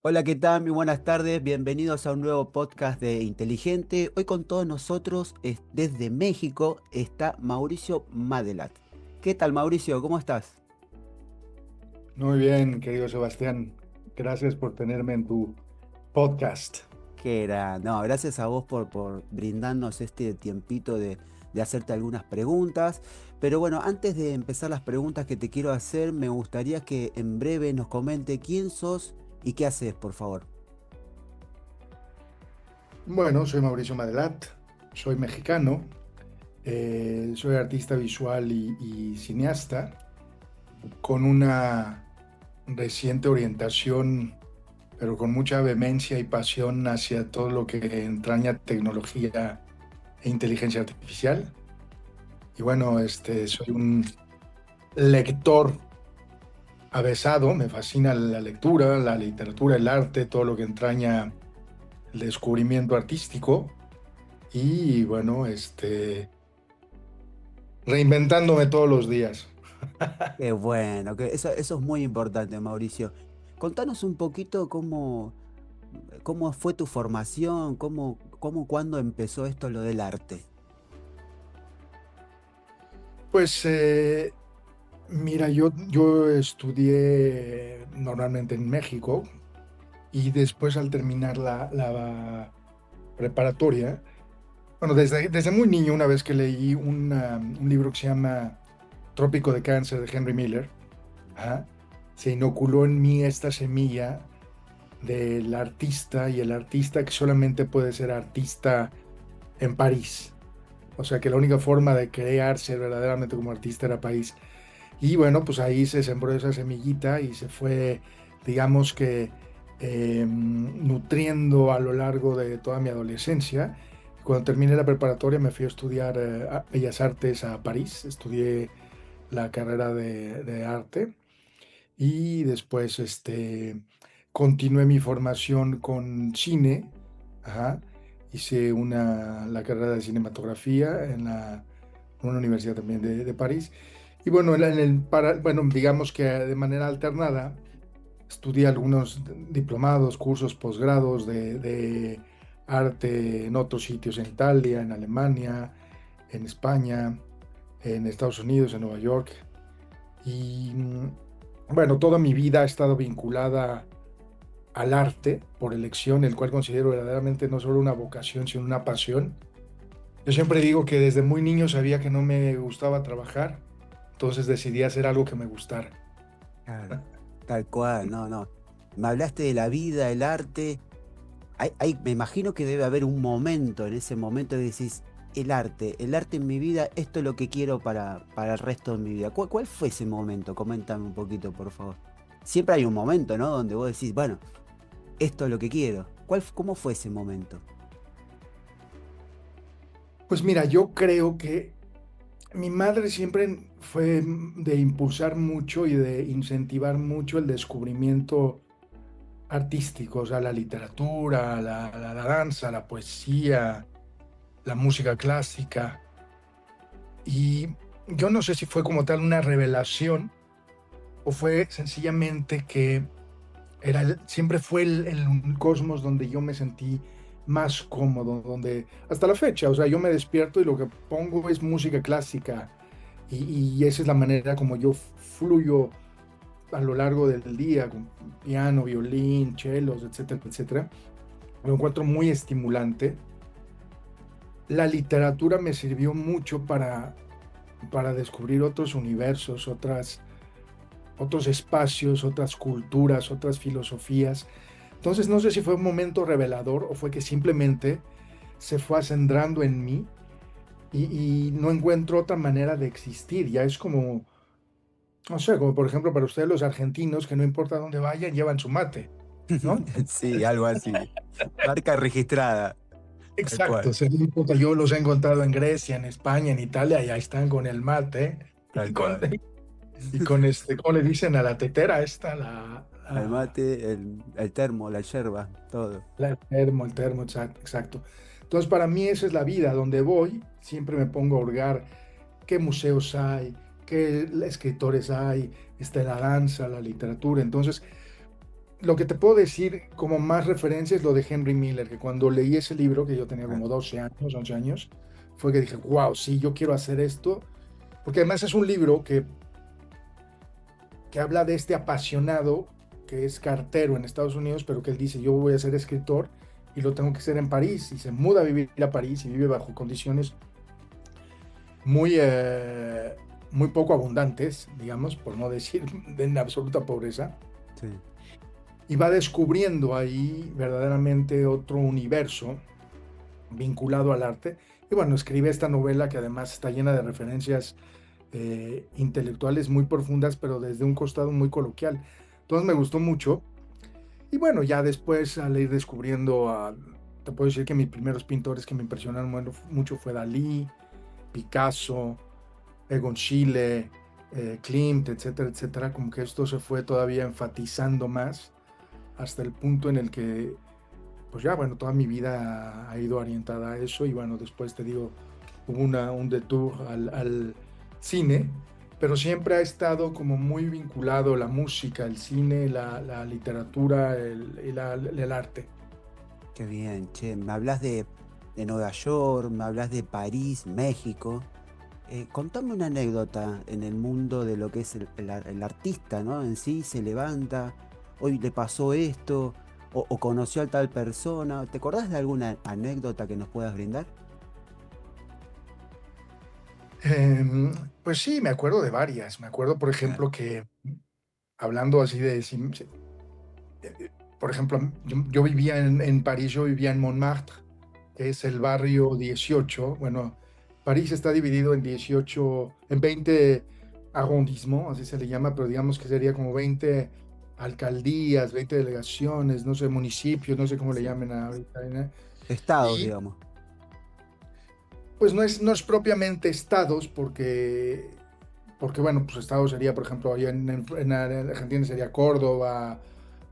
Hola, ¿qué tal? Muy buenas tardes. Bienvenidos a un nuevo podcast de Inteligente. Hoy con todos nosotros, desde México, está Mauricio Madelat. ¿Qué tal, Mauricio? ¿Cómo estás? Muy bien, querido Sebastián. Gracias por tenerme en tu podcast. Que era, no, gracias a vos por brindarnos este tiempito de hacerte algunas preguntas. Pero bueno, antes de empezar las preguntas que te quiero hacer, me gustaría que en breve nos comente quién sos y qué haces, por favor. Bueno, soy Mauricio Madelat, soy mexicano, soy artista visual y cineasta con una reciente orientación, pero con mucha vehemencia y pasión hacia todo lo que entraña tecnología e inteligencia artificial. Y bueno, soy un lector avesado, me fascina la lectura, la literatura, el arte, todo lo que entraña el descubrimiento artístico y bueno, reinventándome todos los días. Qué bueno, que eso es muy importante, Mauricio. Contanos un poquito cómo fue tu formación, cuándo empezó esto lo del arte. Pues mira, yo estudié normalmente en México y después al terminar la preparatoria, bueno, desde muy niño, una vez que leí un libro que se llama Trópico de Cáncer de Henry Miller, ajá, se inoculó en mí esta semilla del artista y el artista que solamente puede ser artista en París. O sea que la única forma de crearse verdaderamente como artista era París. Y bueno, pues ahí se sembró esa semillita y se fue, digamos que, nutriendo a lo largo de toda mi adolescencia. Cuando terminé la preparatoria me fui a estudiar Bellas Artes a París. Estudié la carrera de arte y después continué mi formación con cine. Ajá. Hice la carrera de cinematografía en una universidad también de París. Y bueno, bueno, digamos que de manera alternada estudié algunos diplomados, cursos, posgrados de arte en otros sitios, en Italia, en Alemania, en España, en Estados Unidos, en Nueva York. Y bueno, toda mi vida ha estado vinculada al arte por elección, el cual considero verdaderamente no solo una vocación, sino una pasión. Yo siempre digo que desde muy niño sabía que no me gustaba trabajar, entonces decidí hacer algo que me gustara. Claro. Tal cual, no, no. Me hablaste de la vida, el arte. Me imagino que debe haber un momento, en ese momento que decís, el arte en mi vida, esto es lo que quiero para el resto de mi vida. ¿Cuál fue ese momento? Coméntame un poquito, por favor. Siempre hay un momento, ¿no? Donde vos decís, bueno, esto es lo que quiero. ¿Cómo fue ese momento? Pues mira, yo creo que mi madre siempre fue de impulsar mucho y de incentivar mucho el descubrimiento artístico, o sea, la literatura, la danza, la poesía, la música clásica. Y yo no sé si fue como tal una revelación o fue sencillamente que siempre fue el cosmos donde yo me sentí más cómodo, donde hasta la fecha, o sea, yo me despierto y lo que pongo es música clásica y esa es la manera como yo fluyo a lo largo del día, con piano, violín, chelos, etcétera, etcétera. Lo encuentro muy estimulante. La literatura me sirvió mucho para descubrir otros universos, otros espacios, otras culturas, otras filosofías. Entonces no sé si fue un momento revelador o fue que simplemente se fue acendrando en mí y no encuentro otra manera de existir. Ya es como, no sé, como por ejemplo para ustedes los argentinos que no importa dónde vayan, llevan su mate, ¿no? Sí, algo así. Marca registrada, tal Exacto, cual, o sea, no importa, yo los he encontrado en Grecia, en España, en Italia, y ahí están con el mate tal y con, cual. y con ¿cómo le dicen a la tetera esta? El mate, el termo, la yerba, todo. El termo, exacto, exacto. Entonces, para mí esa es la vida. Donde voy, siempre me pongo a hurgar qué museos hay, qué escritores hay, está la danza, la literatura. Entonces, lo que te puedo decir como más referencia es lo de Henry Miller, que cuando leí ese libro, que yo tenía Ah, como 12 años, 11 años, fue que dije, wow, sí, yo quiero hacer esto, porque además es un libro que habla de este apasionado que es cartero en Estados Unidos, pero que él dice, yo voy a ser escritor y lo tengo que hacer en París, y se muda a vivir a París y vive bajo condiciones muy, muy poco abundantes, digamos, por no decir en absoluta pobreza, sí, y va descubriendo ahí verdaderamente otro universo vinculado al arte. Y bueno, escribe esta novela que además está llena de referencias intelectuales muy profundas, pero desde un costado muy coloquial. Entonces me gustó mucho. Y bueno, ya después al ir descubriendo, te puedo decir que mis primeros pintores que me impresionaron mucho fue Dalí, Picasso, Egon Schiele, Klimt, etcétera, etcétera. Como que esto se fue todavía enfatizando más hasta el punto en el que pues ya, bueno, toda mi vida ha ido orientada a eso y bueno, después te digo, hubo un detour al cine, pero siempre ha estado como muy vinculado la música, el cine, la literatura, el arte. qué bien, che. Me hablas de Nueva York, me hablas de París, México. Contame una anécdota en el mundo de lo que es el artista, ¿no? En sí se levanta, hoy le pasó esto, o conoció a tal persona. ¿Te acordás de alguna anécdota que nos puedas brindar? Em, pues sí, me acuerdo de varias. Me acuerdo, por A ver, ejemplo, que hablando así por ejemplo, yo vivía en París, yo vivía en Montmartre, que es el barrio 18. Bueno, París está dividido en 18, en 20 arrondissements, así se le llama, pero digamos que sería como 20 alcaldías, 20 delegaciones, no sé, municipios, no sé cómo le sí. llamen ahorita, ¿no? Estados, Y digamos. pues no es propiamente estados, porque bueno, pues estados sería, por ejemplo, allá en Argentina sería Córdoba,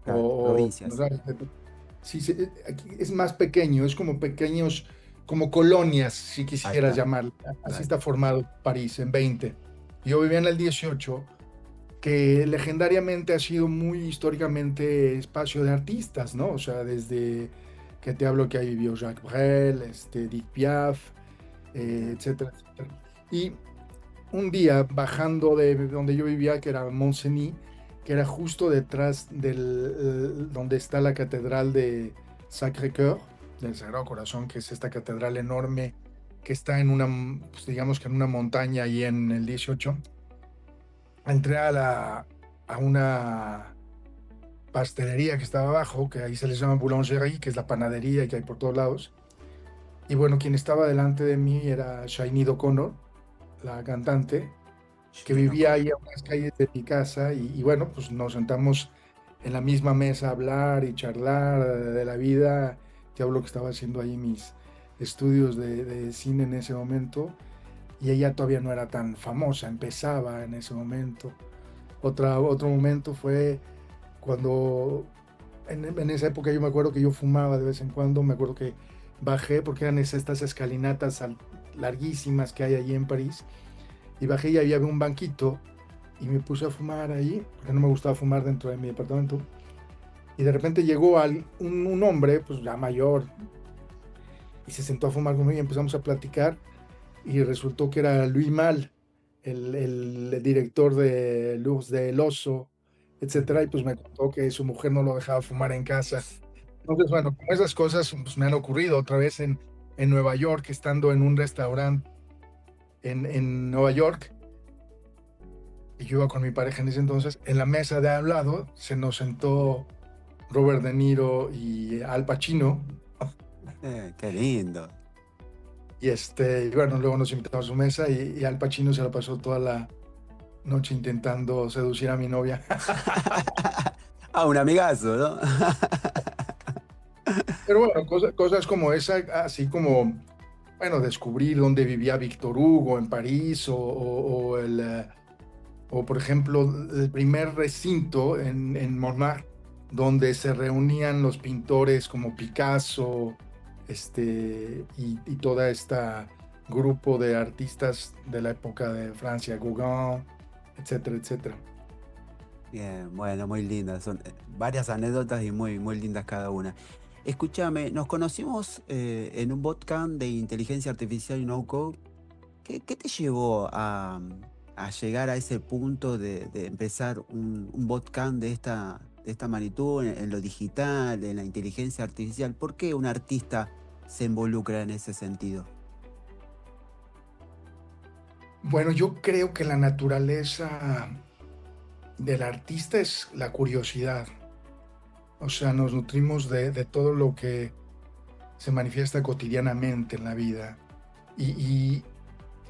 Claro, no provincias. sé, sí, aquí es más pequeño, es como pequeños, como colonias, si Ahí quisieras está. llamar. Así Dale. está formado París en 20. Yo vivía en el 18, que legendariamente ha sido muy históricamente espacio de artistas, ¿no? O sea, desde que te hablo que ahí vivió Jacques Brel, Edith Piaf, Bien. etcétera, etcétera. Y un día bajando de donde yo vivía, que era Montseny, que era justo detrás donde está la catedral de Sacré-Cœur, del Sagrado Corazón, que es esta catedral enorme que está en una, pues digamos que en una montaña ahí en el 18. Entré a una pastelería que estaba abajo, que ahí se les llama boulangerie, que es la panadería que hay por todos lados. Y bueno, quien estaba delante de mí era Sinéad O'Connor, la cantante, que Sinead vivía O'Connor. ahí a unas calles de mi casa y bueno, pues nos sentamos en la misma mesa a hablar y charlar de la vida. Te hablo que estaba haciendo ahí mis estudios de cine en ese momento y ella todavía no era tan famosa, empezaba en ese momento. Otro momento fue cuando en esa época yo me acuerdo que yo fumaba de vez en cuando, me acuerdo que bajé porque eran estas escalinatas larguísimas que hay allí en París y bajé y había un banquito y me puse a fumar ahí, porque no me gustaba fumar dentro de mi departamento. Y de repente llegó un hombre, pues ya mayor, y se sentó a fumar conmigo y empezamos a platicar. Y resultó que era Louis Malle, el director de Luz del Oso, etcétera. Y pues me contó que su mujer no lo dejaba fumar en casa. Entonces, bueno, como esas cosas pues, me han ocurrido otra vez en Nueva York, estando en un restaurante en Nueva York y yo iba con mi pareja en ese entonces, en la mesa de al lado se nos sentó Robert De Niro y Al Pacino, Qué lindo. y bueno, luego nos invitamos a su mesa y Al Pacino se la pasó toda la noche intentando seducir a mi novia. Ah, un amigazo, ¿no? Pero bueno, cosas como esa, así como, bueno, descubrir dónde vivía Víctor Hugo en París o por ejemplo, el primer recinto en Montmartre, donde se reunían los pintores como Picasso, y toda esta grupo de artistas de la época de Francia, Gauguin, etcétera, etcétera. Bien, bueno, muy lindas. Son varias anécdotas y muy, muy lindas cada una. Escúchame, nos conocimos en un bootcamp de inteligencia artificial y no-code. ¿Qué te llevó a llegar a ese punto de empezar un bootcamp de esta magnitud en lo digital, en la inteligencia artificial? ¿Por qué un artista se involucra en ese sentido? Bueno, yo creo que la naturaleza del artista es la curiosidad. O sea, nos nutrimos de todo lo que se manifiesta cotidianamente en la vida. Y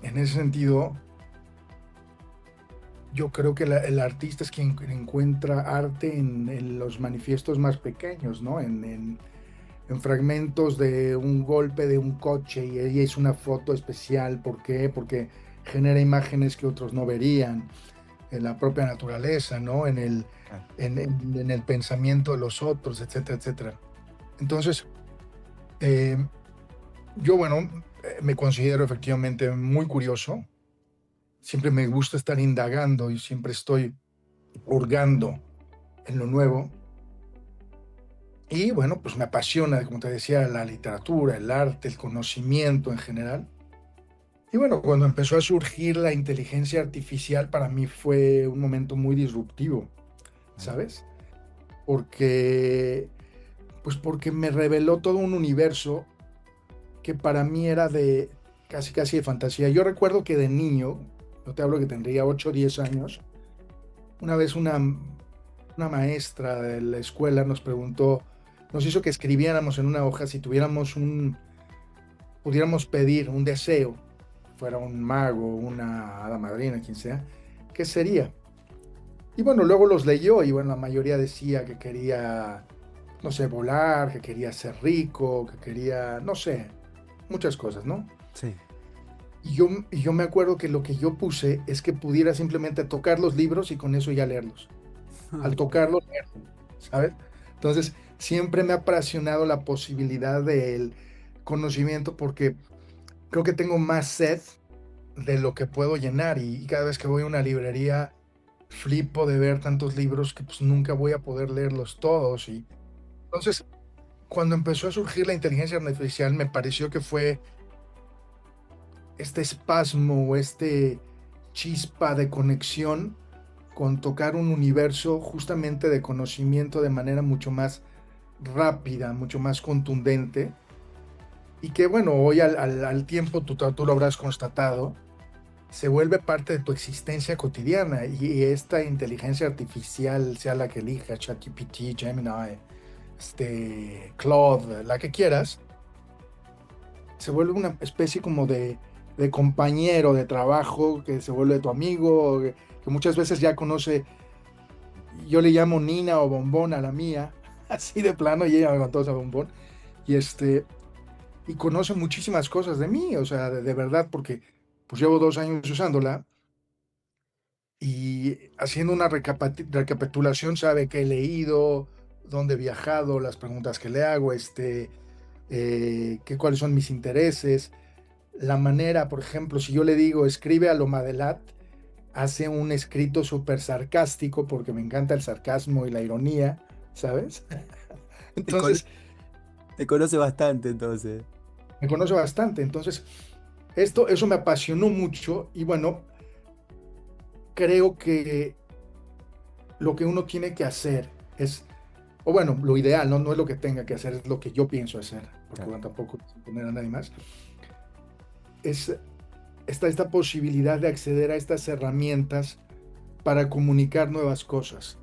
en ese sentido, yo creo que el artista es quien encuentra arte en los manifiestos más pequeños, ¿no? En fragmentos de un golpe de un coche y ahí es una foto especial. ¿Por qué? Porque genera imágenes que otros no verían en la propia naturaleza, ¿no? Claro. En el pensamiento de los otros, etcétera, etcétera. Entonces, eh, yo, bueno, me considero efectivamente muy curioso. Siempre me gusta estar indagando y siempre estoy hurgando en lo nuevo. Y bueno, pues me apasiona, como te decía, la literatura, el arte, el conocimiento en general. Y bueno, cuando empezó a surgir la inteligencia artificial, para mí fue un momento muy disruptivo, Claro. ¿sabes? Porque, pues porque me reveló todo un universo que para mí era de casi casi de fantasía. Yo recuerdo que de niño, no te hablo que tendría 8 o 10 años, una vez una maestra de la escuela nos preguntó, nos hizo que escribiéramos en una hoja si pudiéramos pedir un deseo, fuera un mago, una hada madrina, quien sea, ¿qué sería? Y bueno, luego los leyó y bueno, la mayoría decía que quería, no sé, volar, que quería ser rico, que quería, no sé, muchas cosas, ¿no? Sí. Y yo me acuerdo que lo que yo puse es que pudiera simplemente tocar los libros y con eso ya leerlos. Al tocarlos, leerlos, ¿sabes? Entonces, siempre me ha apasionado la posibilidad del conocimiento porque creo que tengo más sed de lo que puedo llenar y cada vez que voy a una librería flipo de ver tantos libros que pues nunca voy a poder leerlos todos. Y entonces, cuando empezó a surgir la inteligencia artificial, me pareció que fue este espasmo o este chispa de conexión con tocar un universo justamente de conocimiento de manera mucho más rápida, mucho más contundente, y que bueno, hoy al tiempo tú lo habrás constatado, se vuelve parte de tu existencia cotidiana y esta inteligencia artificial, sea la que elijas, ChatGPT, Gemini, Claude, la que quieras, se vuelve una especie como de compañero de trabajo que se vuelve tu amigo, que muchas veces ya conoce, yo le llamo Nina o Bombón a la mía, así de plano, y ella me contó esa Bombón, y y conoce muchísimas cosas de mí, o sea, de verdad, porque pues llevo 2 años usándola y haciendo una recapitulación sabe qué he leído, dónde he viajado, las preguntas que le hago, cuáles son mis intereses, la manera, por ejemplo, si yo le digo escribe a lo Madelat, hace un escrito súper sarcástico porque me encanta el sarcasmo y la ironía, ¿sabes? Te, cono- Entonces, te conoce bastante entonces. me conoce bastante. Entonces, eso me apasionó mucho y bueno, creo que lo que uno tiene que hacer es, o bueno, lo ideal, ¿no? No es lo que tenga que hacer, es lo que yo pienso hacer, porque Claro. bueno, tampoco poner a nadie más, es esta posibilidad de acceder a estas herramientas para comunicar nuevas cosas,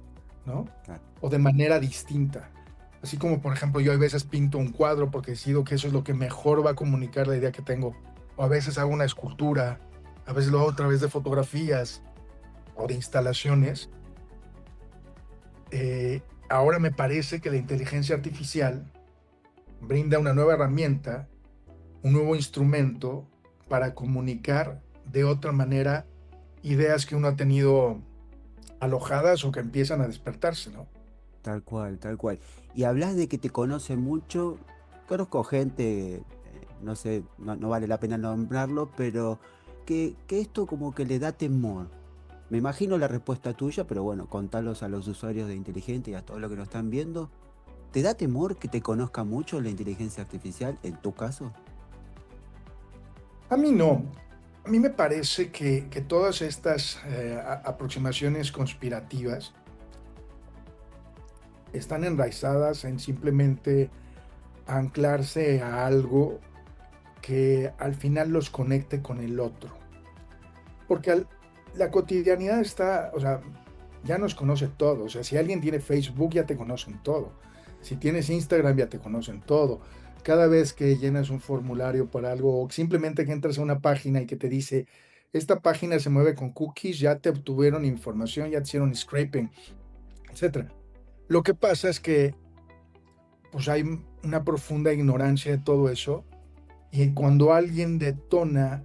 ¿no? Claro. O de manera distinta. Así como, por ejemplo, yo a veces pinto un cuadro porque decido que eso es lo que mejor va a comunicar la idea que tengo. O a veces hago una escultura, a veces lo hago a través de fotografías o de instalaciones. Ahora me parece que la inteligencia artificial brinda una nueva herramienta, un nuevo instrumento para comunicar de otra manera ideas que uno ha tenido alojadas o que empiezan a despertarse, ¿no? Tal cual, tal cual. Y hablas de que te conoce mucho. Conozco gente, no sé, no vale la pena nombrarlo, pero que esto como que le da temor. Me imagino la respuesta tuya, pero bueno, contalos a los usuarios de Inteligente y a todos los que nos están viendo. ¿Te da temor que te conozca mucho la inteligencia artificial, en tu caso? A mí no. A mí me parece que todas estas aproximaciones conspirativas están enraizadas en simplemente anclarse a algo que al final los conecte con el otro. Porque la cotidianidad está, o sea, ya nos conoce todo. O sea, si alguien tiene Facebook, ya te conocen todo. Si tienes Instagram, ya te conocen todo. Cada vez que llenas un formulario para algo, o simplemente que entras a una página y que te dice, esta página se mueve con cookies, ya te obtuvieron información, ya te hicieron scraping, etcétera. Lo que pasa es que pues hay una profunda ignorancia de todo eso, y cuando alguien detona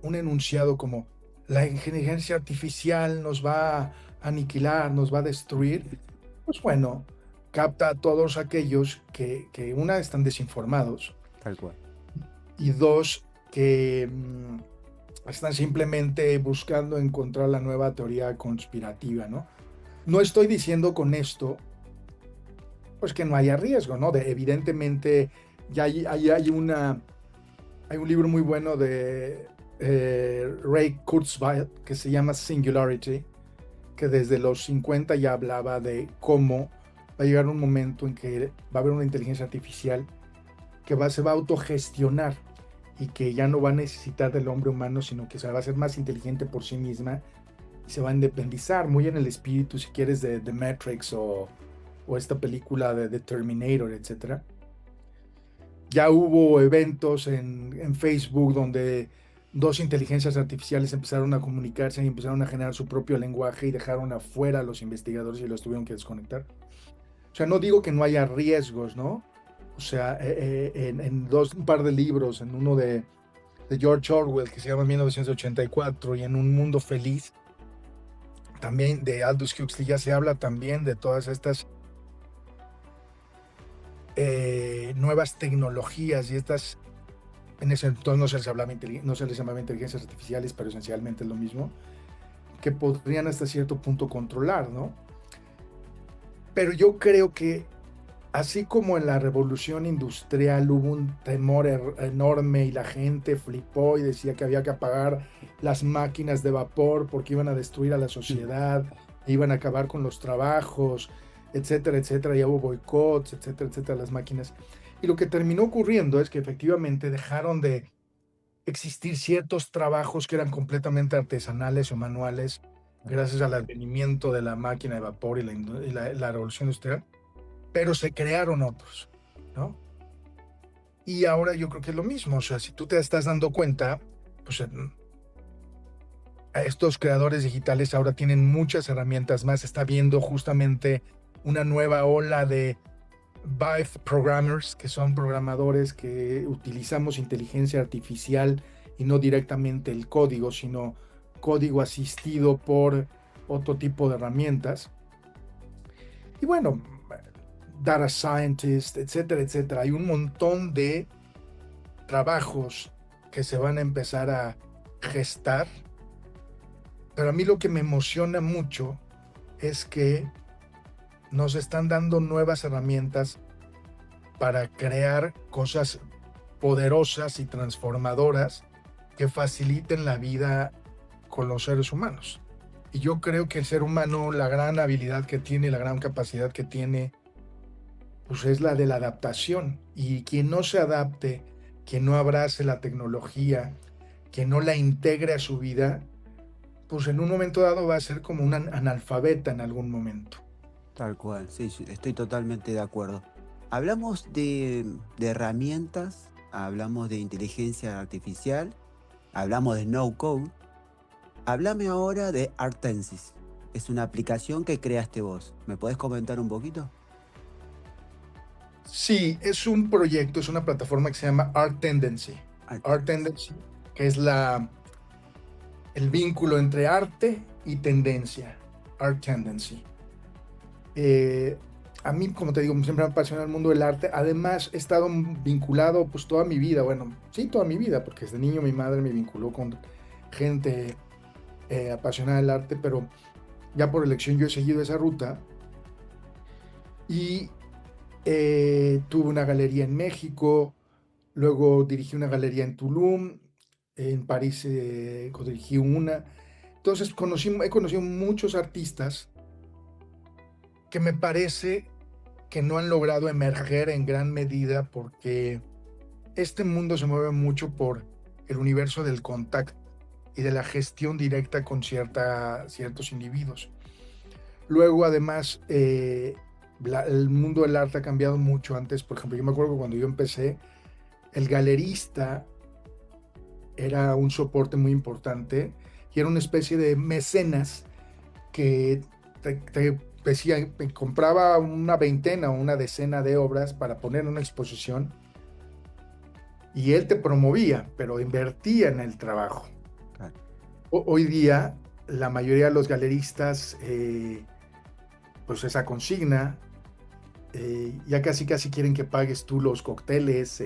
un enunciado como la inteligencia artificial nos va a aniquilar, nos va a destruir, pues bueno, capta a todos aquellos que una, están desinformados, Tal cual. y dos, que están simplemente buscando encontrar la nueva teoría conspirativa, ¿no? No estoy diciendo con esto, pues que no haya riesgo, ¿no? Evidentemente, ya hay un libro muy bueno de Ray Kurzweil que se llama Singularity, que desde los 50 ya hablaba de cómo va a llegar un momento en que va a haber una inteligencia artificial que se va a autogestionar y que ya no va a necesitar del hombre humano, sino que se va a ser más inteligente por sí misma y se va a independizar, muy en el espíritu, si quieres, de The Matrix o esta película de The Terminator, etc. Ya hubo eventos en Facebook donde dos inteligencias artificiales empezaron a comunicarse y empezaron a generar su propio lenguaje y dejaron afuera a los investigadores y los tuvieron que desconectar. O sea, no digo que no haya riesgos, ¿no? O sea, en un par de libros, en uno de George Orwell que se llama 1984 y en Un Mundo Feliz, también de Aldous Huxley, ya se habla también de todas estas nuevas tecnologías y estas, en ese entonces no se les llamaba inteligencias artificiales, pero esencialmente es lo mismo, que podrían hasta cierto punto controlar, ¿no? Pero yo creo que así como en la revolución industrial hubo un temor enorme y la gente flipó y decía que había que apagar las máquinas de vapor porque iban a destruir a la sociedad, iban a acabar con los trabajos, etcétera, etcétera, ya hubo boicots, etcétera, etcétera, las máquinas. Y lo que terminó ocurriendo es que efectivamente dejaron de existir ciertos trabajos que eran completamente artesanales o manuales gracias al advenimiento de la máquina de vapor y la revolución industrial, pero se crearon otros, ¿no? Y ahora yo creo que es lo mismo, o sea, si tú te estás dando cuenta, pues estos creadores digitales ahora tienen muchas herramientas más, está viendo justamente una nueva ola de Vive programmers, que son programadores que utilizamos inteligencia artificial y no directamente el código, sino código asistido por otro tipo de herramientas. Y bueno, data scientist, etcétera, etcétera. Hay un montón de trabajos que se van a empezar a gestar, pero a mí lo que me emociona mucho es que nos están dando nuevas herramientas para crear cosas poderosas y transformadoras que faciliten la vida con los seres humanos. Y yo creo que el ser humano, la gran habilidad que tiene, la gran capacidad que tiene, pues es la de la adaptación. Y quien no se adapte, quien no abrace la tecnología, quien no la integre a su vida, pues en un momento dado va a ser como un analfabeta en algún momento. Tal cual, sí, sí, estoy totalmente de acuerdo. Hablamos de herramientas, hablamos de inteligencia artificial, hablamos de no code. Háblame ahora de Artensis. Es una aplicación que creaste vos. ¿Me podés comentar un poquito? Sí, es un proyecto, es una plataforma que se llama Art Tendency. Art Artensis. Tendency, que es el vínculo entre arte y tendencia. Art Tendency. A mí, como te digo, siempre me apasiona el mundo del arte. Además, he estado vinculado pues toda mi vida, bueno, sí, toda mi vida, porque desde niño mi madre me vinculó con gente apasionada del arte, pero ya por elección yo he seguido esa ruta y tuve una galería en México, luego dirigí una galería en Tulum, en París dirigí una. Entonces he conocido muchos artistas que me parece que no han logrado emerger en gran medida porque este mundo se mueve mucho por el universo del contacto y de la gestión directa con ciertos individuos. Luego, además, el mundo del arte ha cambiado mucho. Antes, por ejemplo, yo me acuerdo que cuando yo empecé, el galerista era un soporte muy importante y era una especie de mecenas que te decía, compraba una veintena o una decena de obras para poner en una exposición y él te promovía, pero invertía en el trabajo. Claro. Hoy día, la mayoría de los galeristas, pues esa consigna, ya casi quieren que pagues tú los cócteles,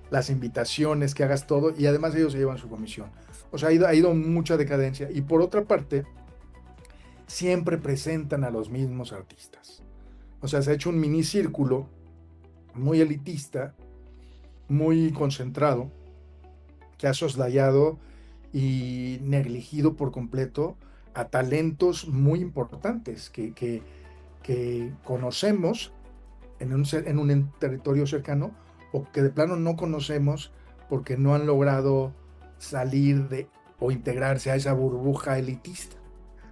las invitaciones, que hagas todo, y además ellos se llevan su comisión. O sea, ha ido mucha decadencia. Y por otra parte, siempre presentan a los mismos artistas. O sea, se ha hecho un minicírculo muy elitista, muy concentrado, que ha soslayado y negligido por completo a talentos muy importantes que conocemos en un territorio cercano o que de plano no conocemos porque no han logrado salir de o integrarse a esa burbuja elitista.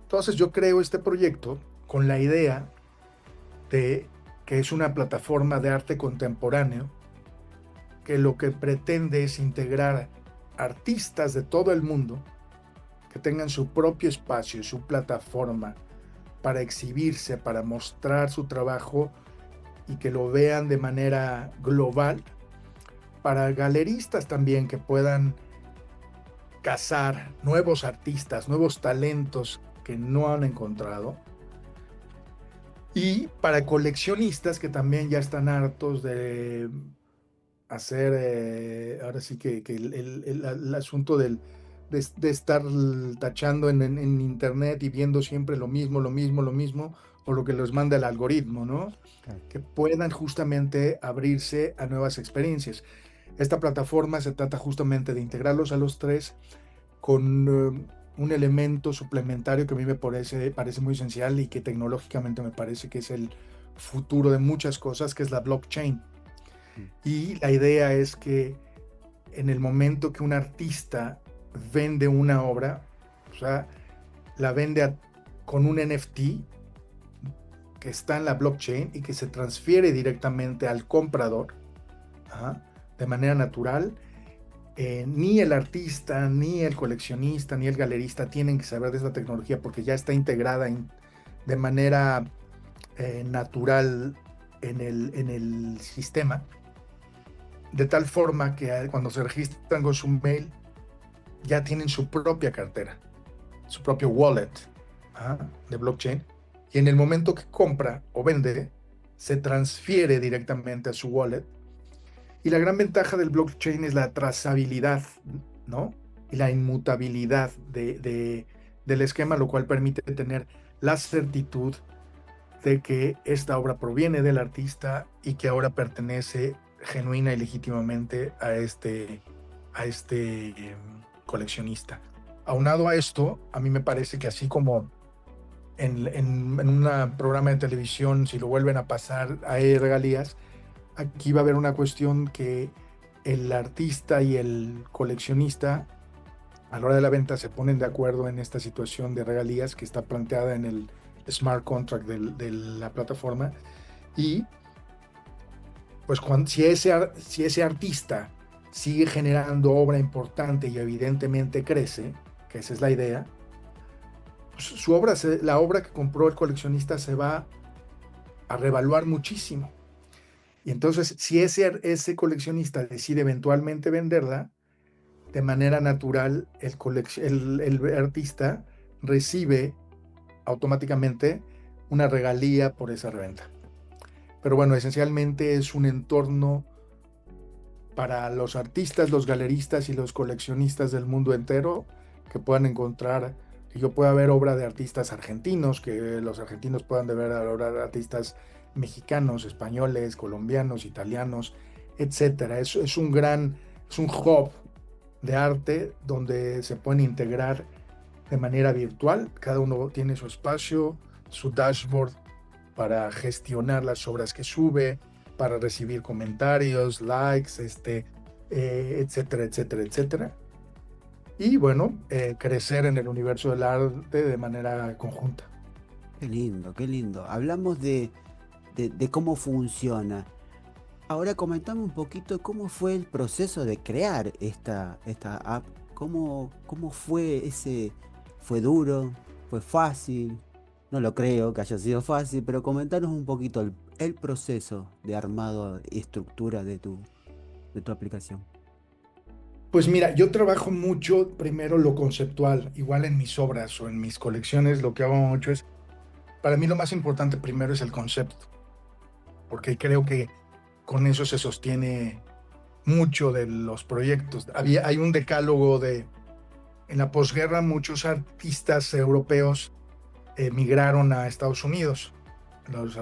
Entonces yo creo este proyecto con la idea de que es una plataforma de arte contemporáneo que lo que pretende es integrar artistas de todo el mundo que tengan su propio espacio, su plataforma para exhibirse, para mostrar su trabajo y que lo vean de manera global, para galeristas también que puedan cazar nuevos artistas, nuevos talentos que no han encontrado, y para coleccionistas que también ya están hartos de hacer, ahora sí que el asunto de estar tachando en internet y viendo siempre lo mismo, o lo que les manda el algoritmo, ¿no? Claro. Que puedan justamente abrirse a nuevas experiencias. Esta plataforma se trata justamente de integrarlos a los tres con un elemento suplementario que a mí me parece muy esencial y que tecnológicamente me parece que es el futuro de muchas cosas, que es la blockchain. Y la idea es que en el momento que un artista vende una obra, o sea, la vende con un NFT que está en la blockchain y que se transfiere directamente al comprador, de manera natural. Ni el artista, ni el coleccionista, ni el galerista tienen que saber de esta tecnología porque ya está integrada de manera natural en el sistema, de tal forma que cuando se registran con su mail ya tienen su propia cartera, su propio wallet de blockchain, y en el momento que compra o vende se transfiere directamente a su wallet. Y la gran ventaja del blockchain es la trazabilidad, ¿no? Y la inmutabilidad del esquema, lo cual permite tener la certitud de que esta obra proviene del artista y que ahora pertenece genuina y legítimamente a este coleccionista. Aunado a esto, a mí me parece que así como en un programa de televisión, si lo vuelven a pasar, hay regalías, aquí va a haber una cuestión que el artista y el coleccionista a la hora de la venta se ponen de acuerdo en esta situación de regalías que está planteada en el smart contract de la plataforma, y pues si ese artista sigue generando obra importante y evidentemente crece, que esa es la idea, pues la obra que compró el coleccionista se va a revaluar muchísimo. Y entonces, si ese coleccionista decide eventualmente venderla, de manera natural, el artista recibe automáticamente una regalía por esa reventa. Pero bueno, esencialmente es un entorno para los artistas, los galeristas y los coleccionistas del mundo entero que puedan encontrar que yo pueda ver obra de artistas argentinos, que los argentinos puedan ver obra de artistas mexicanos, españoles, colombianos, italianos, etcétera. Es un hub de arte donde se pueden integrar de manera virtual. Cada uno tiene su espacio, su dashboard para gestionar las obras que sube, para recibir comentarios, likes, etcétera, etcétera, etcétera. Y bueno, crecer en el universo del arte de manera conjunta. Qué lindo, qué lindo. Hablamos de cómo funciona. Ahora comentame un poquito cómo fue el proceso de crear esta app. ¿Cómo fue ese? ¿Fue duro? ¿Fue fácil? No lo creo que haya sido fácil, pero comentanos un poquito el proceso de armado y estructura de tu aplicación. Pues mira, yo trabajo mucho primero lo conceptual, igual en mis obras o en mis colecciones, lo que hago mucho es, para mí lo más importante primero es el concepto, porque creo que con eso se sostiene mucho de los proyectos. Hay un decálogo en la posguerra muchos artistas europeos migraron a Estados Unidos,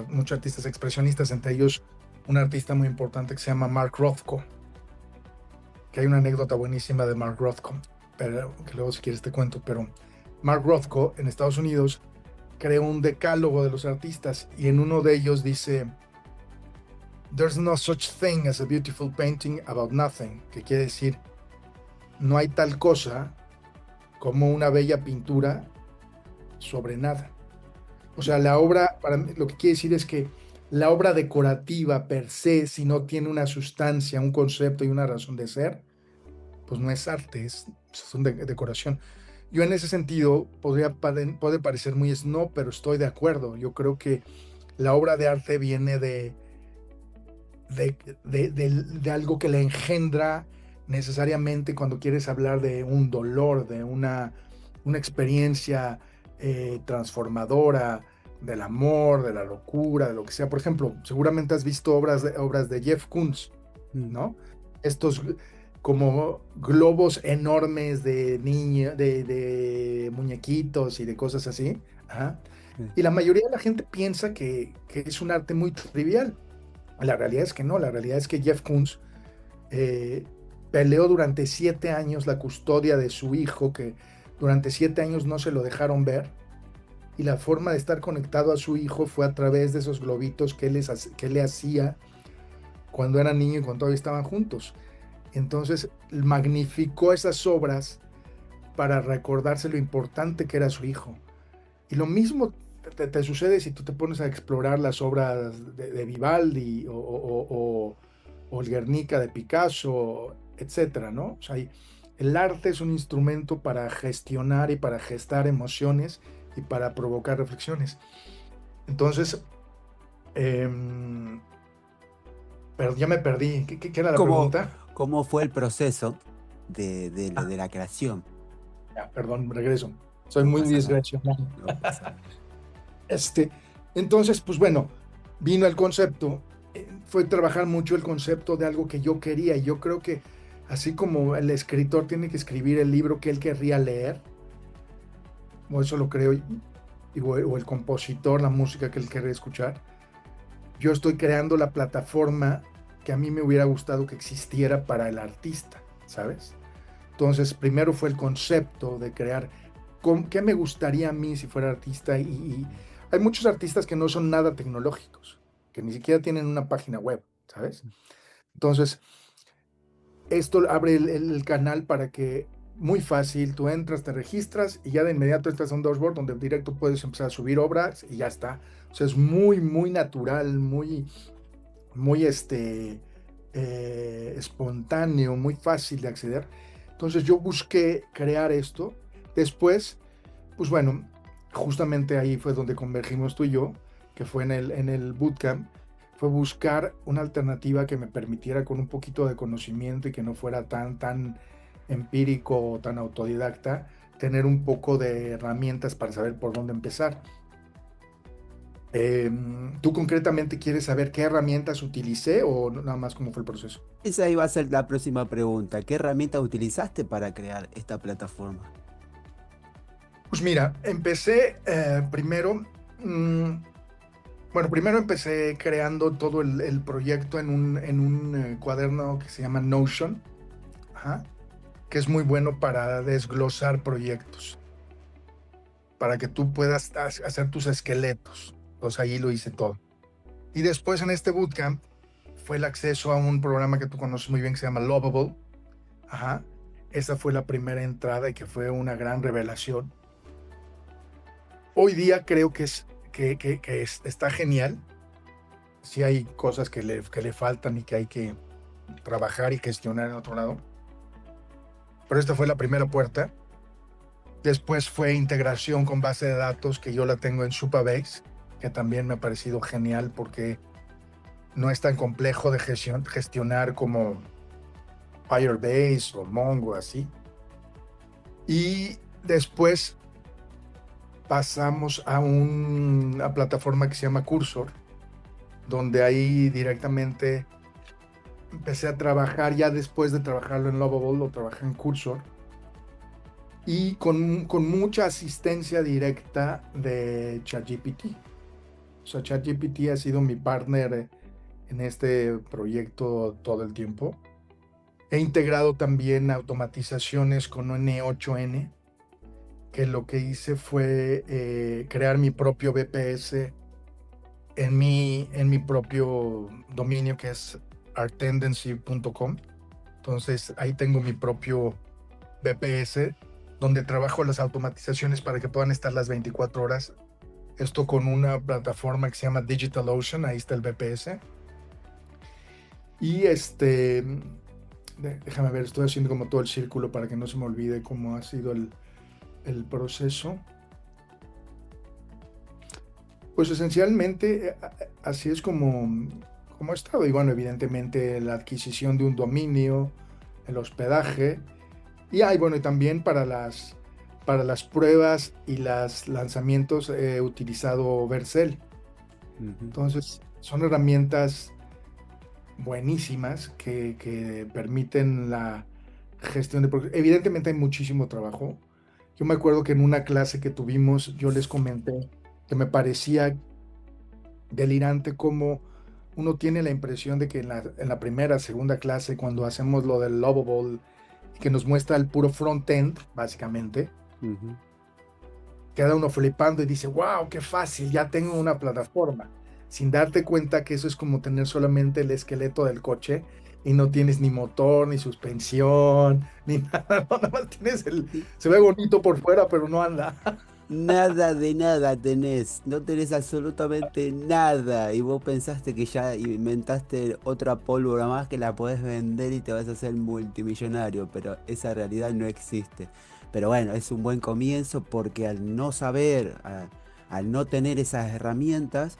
muchos artistas expresionistas, entre ellos un artista muy importante que se llama Mark Rothko, que hay una anécdota buenísima de Mark Rothko, pero que luego si quieres te cuento, pero Mark Rothko en Estados Unidos creó un decálogo de los artistas y en uno de ellos dice: "There's no such thing as a beautiful painting about nothing", que quiere decir, no hay tal cosa como una bella pintura sobre nada. O sea, la obra, para mí, lo que quiere decir es que la obra decorativa per se, si no tiene una sustancia, un concepto y una razón de ser, pues no es arte, es decoración. Yo en ese sentido puede parecer muy snob, pero estoy de acuerdo. Yo creo que la obra de arte viene de algo que le engendra necesariamente cuando quieres hablar de un dolor, de una experiencia transformadora, del amor, de la locura, de lo que sea. Por ejemplo, seguramente has visto obras de Jeff Koons, Mm. ¿no? Estos como globos enormes de de muñequitos y de cosas así. Ajá. Sí. Y la mayoría de la gente piensa que es un arte muy trivial. La realidad es que no, la realidad es que Jeff Koons eh, peleó durante 7 años la custodia de su hijo, que durante 7 años no se lo dejaron ver, y la forma de estar conectado a su hijo fue a través de esos globitos que él le hacía cuando era niño y cuando todavía estaban juntos. Entonces magnificó esas obras para recordarse lo importante que era su hijo. Y lo mismo te sucede si tú te pones a explorar las obras de Vivaldi o el Guernica de Picasso, etcétera, ¿no? O sea, el arte es un instrumento para gestionar y para gestar emociones y para provocar reflexiones. Entonces, pero ya me perdí. ¿Qué era la ¿Cómo, pregunta? cómo fue el proceso Ah, de la creación? ya, perdón, regreso. Soy No muy pasa nada, disgrecional. no pasa nada. Este, entonces, pues bueno, vino el concepto, fue trabajar mucho el concepto de algo que yo quería, y yo creo que así como el escritor tiene que escribir el libro que él querría leer, o eso lo creo, o el compositor, la música que él querría escuchar, yo estoy creando la plataforma que a mí me hubiera gustado que existiera para el artista, ¿sabes? Entonces, primero fue el concepto de crear qué me gustaría a mí si fuera artista, y hay muchos artistas que no son nada tecnológicos, que ni siquiera tienen una página web, ¿sabes? Entonces, esto abre el canal para que muy fácil, tú entras, te registras y ya de inmediato entras a un dashboard donde directo puedes empezar a subir obras y ya está. O sea, es muy, muy natural, muy espontáneo, muy fácil de acceder. Entonces yo busqué crear esto. Después, pues bueno, justamente ahí fue donde convergimos tú y yo, que fue en el bootcamp, fue buscar una alternativa que me permitiera con un poquito de conocimiento y que no fuera tan empírico o tan autodidacta, tener un poco de herramientas para saber por dónde empezar. ¿Tú concretamente quieres saber qué herramientas utilicé o nada más cómo fue el proceso? Esa iba a ser la próxima pregunta. ¿Qué herramienta utilizaste para crear esta plataforma? Pues mira, empecé primero, bueno, primero empecé creando todo el proyecto en un cuaderno que se llama Notion, ajá, que es muy bueno para desglosar proyectos, para que tú puedas hacer tus esqueletos. Entonces ahí lo hice todo. Y después en este bootcamp fue el acceso a un programa que tú conoces muy bien que se llama Lovable. Ajá. Esa fue la primera entrada y que fue una gran revelación. Hoy día creo que está genial. Sí hay cosas que le faltan y que hay que trabajar y gestionar en otro lado. Pero esta fue la primera puerta. Después fue integración con base de datos, que yo la tengo en Supabase, que también me ha parecido genial porque no es tan complejo de gestionar como Firebase o Mongo, así. Y después pasamos a una plataforma que se llama Cursor, donde ahí directamente empecé a trabajar, ya después de trabajarlo en Lovable, lo trabajé en Cursor, y con mucha asistencia directa de ChatGPT. O sea, ChatGPT ha sido mi partner en este proyecto todo el tiempo. He integrado también automatizaciones con N8N, que lo que hice fue crear mi propio BPS en mi propio dominio, que es arttendency.com. Entonces ahí tengo mi propio BPS donde trabajo las automatizaciones para que puedan estar las 24 horas. Esto con una plataforma que se llama DigitalOcean, ahí está el BPS. Y déjame ver, estoy haciendo como todo el círculo para que no se me olvide cómo ha sido el proceso. Pues esencialmente así es como ha estado. Y bueno, evidentemente la adquisición de un dominio, el hospedaje, bueno, y también para las pruebas y los lanzamientos he utilizado Vercel. Ujú. Entonces, son herramientas buenísimas que permiten la gestión de proyectos. Evidentemente hay muchísimo trabajo. Yo me acuerdo que en una clase que tuvimos, yo les comenté que me parecía delirante cómo uno tiene la impresión de que en la primera, segunda clase, cuando hacemos lo del Lovable, que nos muestra el puro front-end, básicamente, Ujú. queda uno flipando y dice, wow, qué fácil, ya tengo una plataforma, sin darte cuenta que eso es como tener solamente el esqueleto del coche y no tienes ni motor, ni suspensión, ni nada, no, nada más tienes Sí. se ve bonito por fuera, pero no anda. Nada de nada tenés, no tenés absolutamente nada. Y vos pensaste que ya inventaste otra pólvora más que la podés vender y te vas a hacer multimillonario, pero esa realidad no existe. Pero bueno, es un buen comienzo porque al no saber, al no tener esas herramientas,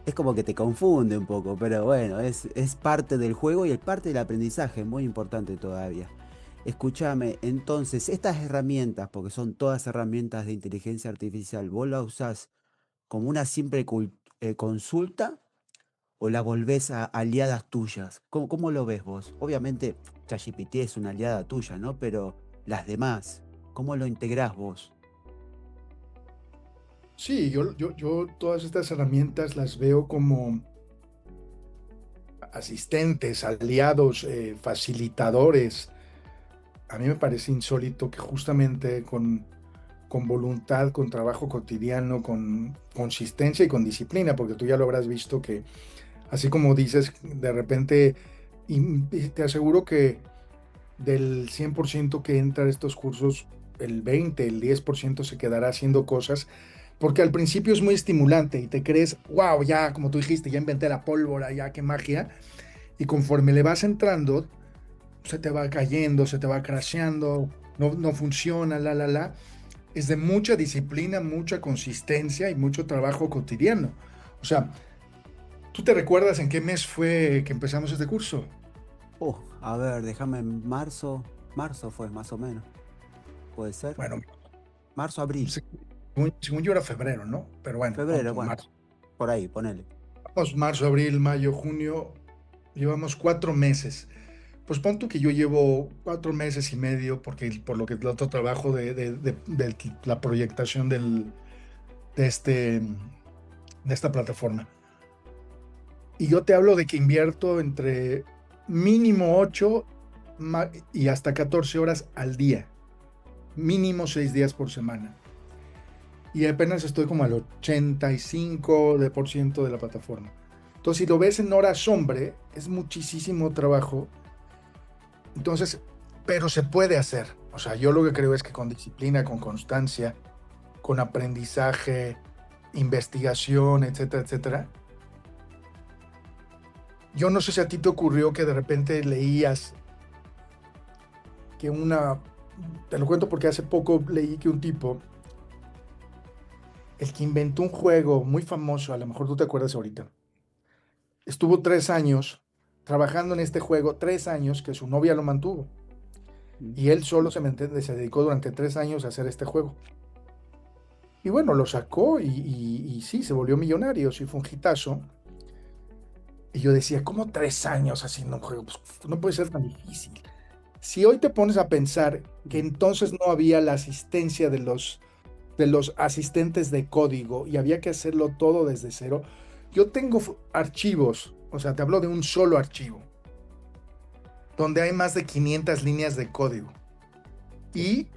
es como que te confunde un poco, pero bueno, es parte del juego y es parte del aprendizaje, muy importante todavía. Escúchame, entonces, estas herramientas, porque son todas herramientas de inteligencia artificial, ¿vos las usás como una simple consulta o la volvés a aliadas tuyas? ¿Cómo lo ves vos? Obviamente, ChatGPT es una aliada tuya, ¿no? Pero las demás, ¿cómo lo integrás vos? Sí, yo todas estas herramientas las veo como asistentes, aliados, facilitadores. A mí me parece insólito que justamente con voluntad, con trabajo cotidiano, con consistencia y con disciplina, porque tú ya lo habrás visto que, así como dices, de repente, y te aseguro que del 100% que entra a estos cursos, el 20, el 10% se quedará haciendo cosas, porque al principio es muy estimulante y te crees, wow, ya, como tú dijiste, ya inventé la pólvora, ya, qué magia, y conforme le vas entrando, se te va cayendo, se te va crasheando, no funciona, la. Es de mucha disciplina, mucha consistencia y mucho trabajo cotidiano. O sea, ¿tú te recuerdas en qué mes fue que empezamos este curso? A ver, déjame en marzo. Marzo fue más o menos. ¿Puede ser? Bueno, Marzo, abril. según yo era febrero, ¿no? Pero bueno, pon Febrero, tu bueno, marzo. por ahí, ponele. Vamos, marzo, abril, mayo, junio, llevamos 4 meses. pues pon tú que yo llevo 4 meses y medio, porque por lo que el otro trabajo de la proyectación de, este, de esta plataforma. Y yo te hablo de que invierto entre mínimo 8 y hasta 14 horas al día, mínimo 6 días por semana. Y apenas estoy como al 85% de la plataforma. Entonces, si lo ves en horas hombre, es muchísimo trabajo. Entonces, pero se puede hacer. O sea, yo lo que creo es que con disciplina, con constancia, con aprendizaje, investigación, etcétera, etcétera. Yo no sé si a ti te ocurrió que de repente leías que te lo cuento porque hace poco leí que un tipo, el que inventó un juego muy famoso, a lo mejor tú te acuerdas ahorita, estuvo 3 años trabajando en este juego, 3 años que su novia lo mantuvo. Mm. Y él solo se dedicó durante 3 años a hacer este juego. Y bueno, lo sacó y sí, se volvió millonario, sí fue un hitazo. Y yo decía, ¿cómo 3 años haciendo un juego? Pues no puede ser tan difícil. Si hoy te pones a pensar que Mm. entonces no había la asistencia de los asistentes de código y había que hacerlo todo desde cero, yo tengo archivos, o sea, te hablo de un solo archivo, donde hay más de 500 líneas de código. Sí, Y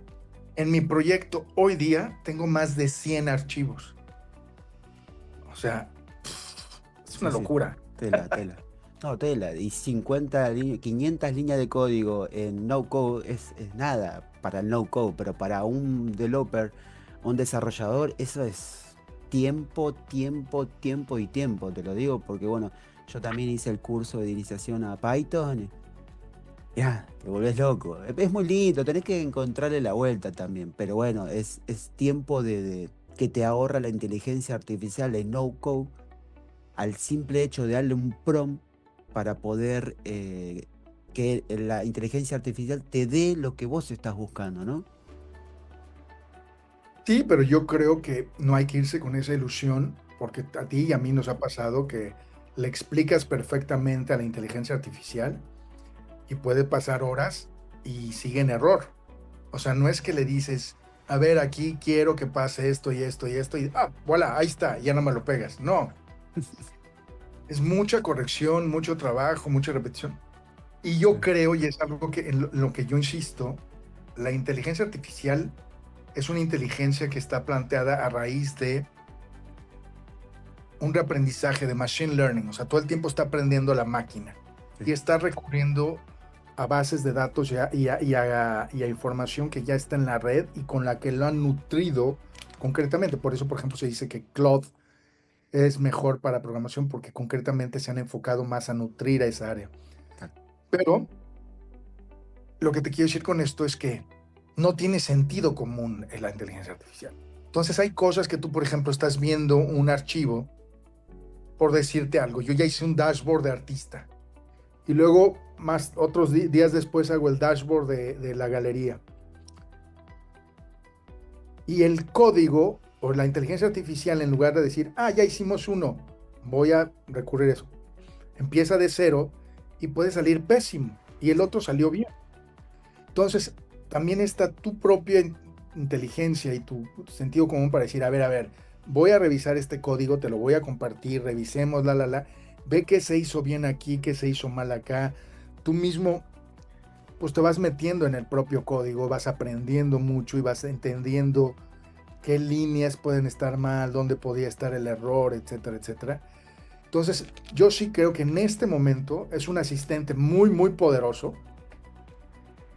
en mi proyecto hoy día tengo más de 100 archivos. O sea, es una sí, sí. locura. Tela, tela. No, tela. Y 500 líneas de código en no code es nada para el no code, pero para un developer, un desarrollador, eso es tiempo, tiempo, tiempo y tiempo. Te lo digo porque, bueno, yo también hice el curso de iniciación a Python. Ya, te volvés loco. Es muy lindo, tenés que encontrarle la vuelta también. Pero bueno, es tiempo que te ahorra la inteligencia artificial de no code al simple hecho de darle un prompt para poder que la inteligencia artificial te dé lo que vos estás buscando, ¿no? Sí, pero yo creo que no hay que irse con esa ilusión, porque a ti y a mí nos ha pasado que le explicas perfectamente a la inteligencia artificial y puede pasar horas y sigue en error. O sea, no es que le dices, a ver, aquí quiero que pase esto y esto y esto, y voilà, ahí está, ya no me lo pegas. No, es mucha corrección, mucho trabajo, mucha repetición. Y yo Sí. creo, y es algo que en lo que yo insisto, la inteligencia artificial es una inteligencia que está planteada a raíz de un reaprendizaje de machine learning. O sea, todo el tiempo está aprendiendo la máquina Sí. y está recurriendo a bases de datos y a información que ya está en la red y con la que lo han nutrido concretamente. Por eso, por ejemplo, se dice que Claude es mejor para programación porque concretamente se han enfocado más a nutrir a esa área. Tal- Pero lo que te quiero decir con esto es que no tiene sentido común en la inteligencia artificial. Entonces hay cosas que tú, por ejemplo, estás viendo un archivo, por decirte algo, yo ya hice un dashboard de artista y luego más otros días después hago el dashboard de la galería. Y el código o la inteligencia artificial, en lugar de decir, ya hicimos uno, voy a recurrir a eso, empieza de cero y puede salir pésimo y el otro salió bien. Entonces, también está tu propia inteligencia y tu sentido común para decir, a ver, voy a revisar este código, te lo voy a compartir, revisemos, ve qué se hizo bien aquí, qué se hizo mal acá. Tú mismo, pues te vas metiendo en el propio código, vas aprendiendo mucho y vas entendiendo qué líneas pueden estar mal, dónde podía estar el error, etcétera, etcétera. Entonces, yo sí creo que en este momento es un asistente muy, muy poderoso,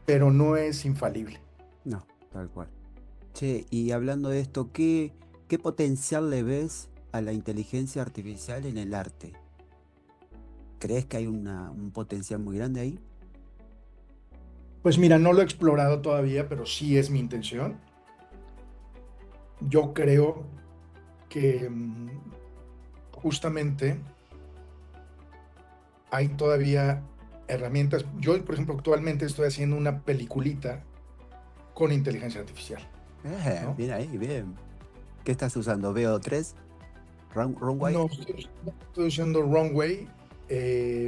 pero no es infalible. No, tal cual. Che, y hablando de esto, ¿qué potencial le ves a la inteligencia artificial en el arte? ¿Crees que hay un potencial muy grande ahí? Pues mira, no lo he explorado todavía, pero sí es mi intención. Yo creo que justamente hay todavía herramientas. Yo, por ejemplo, actualmente estoy haciendo una peliculita con inteligencia artificial, ¿no? Bien ahí, bien. ¿Qué estás usando? ¿VO3? ¿Runway? No, estoy usando Runway,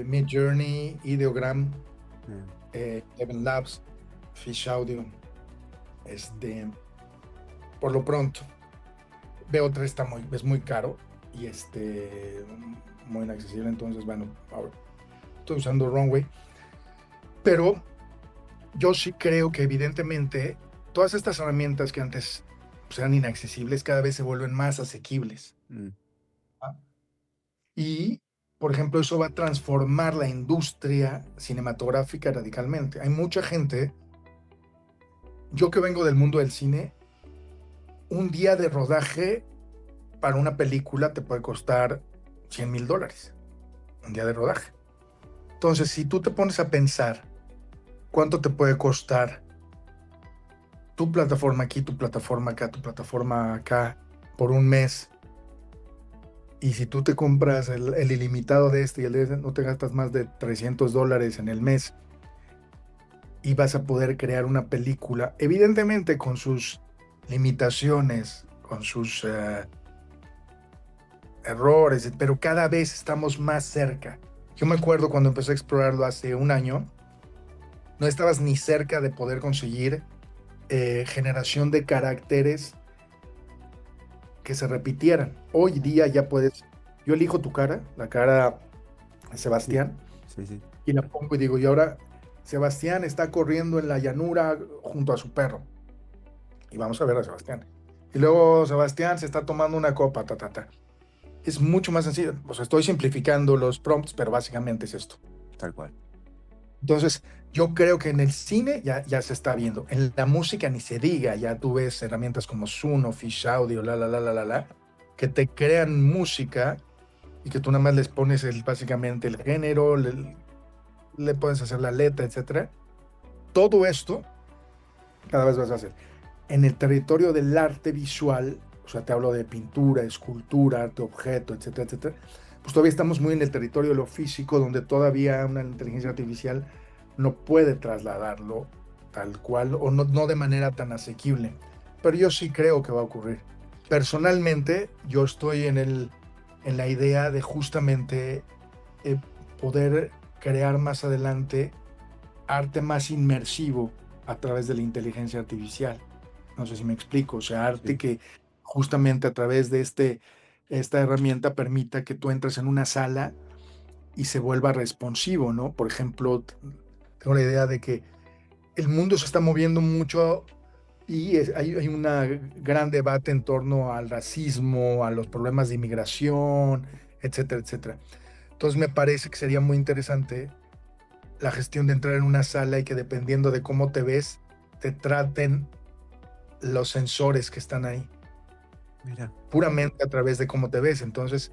Midjourney, Ideogram. Bien. Eleven Labs, Fish Audio. Este, por lo pronto, B3 es muy caro y muy inaccesible, entonces, bueno, ahora estoy usando Runway, pero yo sí creo que evidentemente todas estas herramientas que antes pues, eran inaccesibles cada vez se vuelven más asequibles. Mm. ¿Ah? Y, por ejemplo, eso va a transformar la industria cinematográfica radicalmente. Hay mucha gente, yo que vengo del mundo del cine, un día de rodaje para una película te puede costar $100,000, un día de rodaje. Entonces, si tú te pones a pensar cuánto te puede costar tu plataforma aquí, tu plataforma acá, tu plataforma acá, por un mes, y si tú te compras el ilimitado de este y el de este, no te gastas más de $300 en el mes y vas a poder crear una película, evidentemente con sus limitaciones, con sus errores, pero cada vez estamos más cerca. Yo me acuerdo cuando empecé a explorarlo hace un año, no estabas ni cerca de poder conseguir generación de caracteres que se repitieran. Hoy día ya puedes, yo elijo tu cara, la cara de Sí, Sebastián, sí, sí. y la pongo y digo, y ahora Sebastián está corriendo en la llanura junto a su perro. Y vamos a ver a Sebastián. Y luego Sebastián se está tomando una copa, ta, ta, ta. Es mucho más sencillo. O sea, estoy simplificando los prompts, pero básicamente es esto. Tal cual. Entonces, yo creo que en el cine ya se está viendo. En la música ni se diga. Ya tú ves herramientas como Suno, Fish Audio, que te crean música y que tú nada más les pones básicamente el género, le puedes hacer la letra, etcétera. Todo esto cada vez vas a hacer. En el territorio del arte visual, o sea, te hablo de pintura, escultura, arte objeto, etcétera, etcétera, pues todavía estamos muy en el territorio de lo físico, donde todavía una inteligencia artificial no puede trasladarlo tal cual o no de manera tan asequible. Pero yo sí creo que va a ocurrir. Personalmente, yo estoy en la idea de justamente eh, poder crear más adelante arte más inmersivo a través de la inteligencia artificial. No sé si me explico, o sea, arte Sí. que justamente a través de esta herramienta permita que tú entres en una sala y se vuelva responsivo, ¿no? Por ejemplo, tengo la idea de que el mundo se está moviendo mucho y hay un gran debate en torno al racismo, a los problemas de inmigración, etcétera, etcétera. Entonces me parece que sería muy interesante la gestión de entrar en una sala y que dependiendo de cómo te ves, te traten los sensores que están ahí, Mira. puramente a través de cómo te ves. Entonces,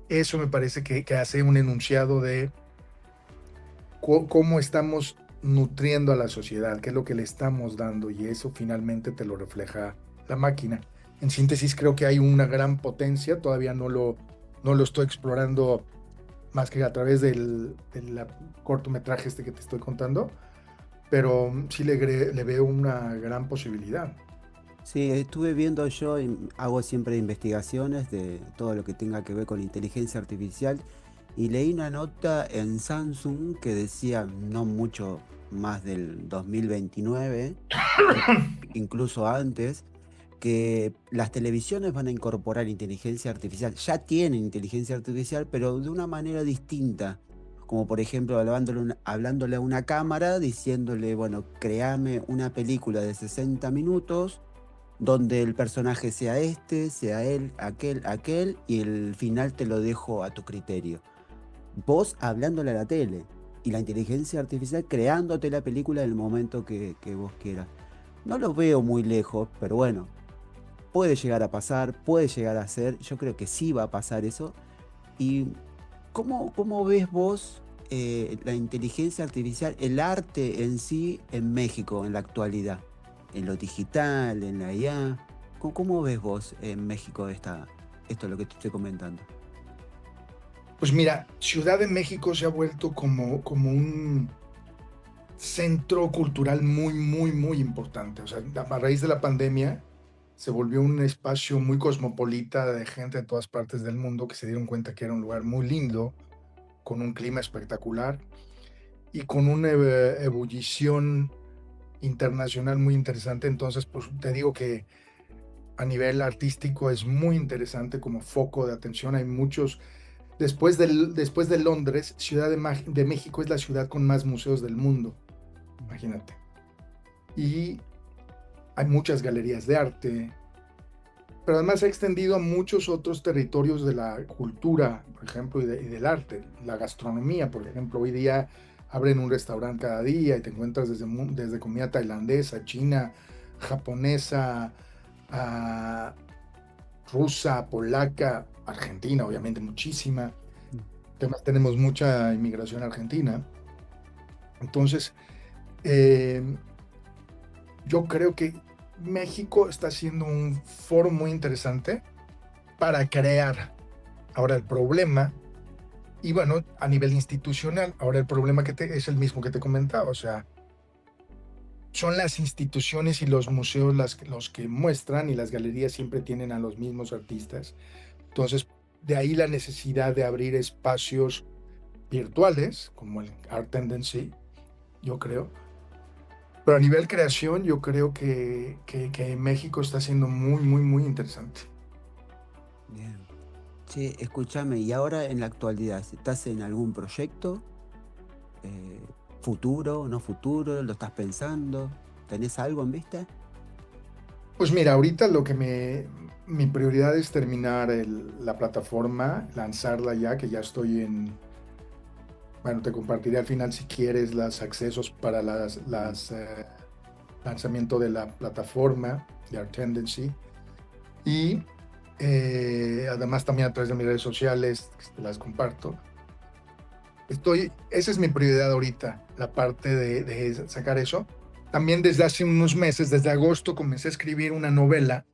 eso me parece que hace un enunciado de cómo estamos nutriendo a la sociedad, qué es lo que le estamos dando y eso finalmente te lo refleja la máquina. En síntesis, creo que hay una gran potencia, todavía no lo estoy explorando más que a través del cortometraje que te estoy contando, pero sí le veo una gran posibilidad. Sí, estuve viendo yo, hago siempre investigaciones de todo lo que tenga que ver con inteligencia artificial y leí una nota en Samsung que decía no mucho más del 2029, incluso antes, que las televisiones van a incorporar inteligencia artificial. Ya tienen inteligencia artificial, pero de una manera distinta. Como por ejemplo, hablándole a una cámara, diciéndole, bueno, créame una película de 60 minutos donde el personaje sea este, sea él, aquel, y el final te lo dejo a tu criterio. Vos hablándole a la tele y la inteligencia artificial creándote la película en el momento que vos quieras. No lo veo muy lejos, pero bueno, puede llegar a pasar, puede llegar a ser, yo creo que sí va a pasar eso. ¿Y cómo ves vos la inteligencia artificial, el arte en sí en México en la actualidad? En lo digital, en la IA. ¿Cómo ves vos en México esto, lo que te estoy comentando? Pues mira, Ciudad de México se ha vuelto como un centro cultural muy, muy, muy importante. O sea, a raíz de la pandemia se volvió un espacio muy cosmopolita de gente de todas partes del mundo que se dieron cuenta que era un lugar muy lindo, con un clima espectacular. y con una ebullición internacional muy interesante. Entonces, pues te digo que a nivel artístico es muy interesante como foco de atención. Hay muchos, después de Londres, Ciudad de México es la ciudad con más museos del mundo, imagínate. Y hay muchas galerías de arte, pero además se ha extendido a muchos otros territorios de la cultura, por ejemplo, y del arte. La gastronomía, por ejemplo, hoy día abren un restaurante cada día y te encuentras desde comida tailandesa, china, japonesa, a rusa, polaca, argentina, obviamente muchísima. Además tenemos mucha inmigración argentina. Entonces, eh, yo creo que México está siendo un foro muy interesante para crear. Ahora el problema, y bueno, a nivel institucional, ahora el problema es el mismo que te comentaba, o sea, son las instituciones y los museos los que muestran y las galerías siempre tienen a los mismos artistas. Entonces, de ahí la necesidad de abrir espacios virtuales, como el Art Tendency, yo creo. Pero a nivel creación, yo creo que México está siendo muy, muy, muy interesante. Bien. Che, escúchame, y ahora en la actualidad, ¿estás en algún proyecto? Eh, ¿Futuro, no futuro? ¿Lo estás pensando? ¿Tenés algo en vista? Pues mira, ahorita mi prioridad es terminar la plataforma, lanzarla ya, que ya estoy bueno, te compartiré al final si quieres los accesos para lanzamiento de la plataforma de Art Tendency. Y además también a través de mis redes sociales, que las comparto. Esa es mi prioridad ahorita, la parte de sacar eso. También desde hace unos meses, desde agosto, comencé a escribir una novela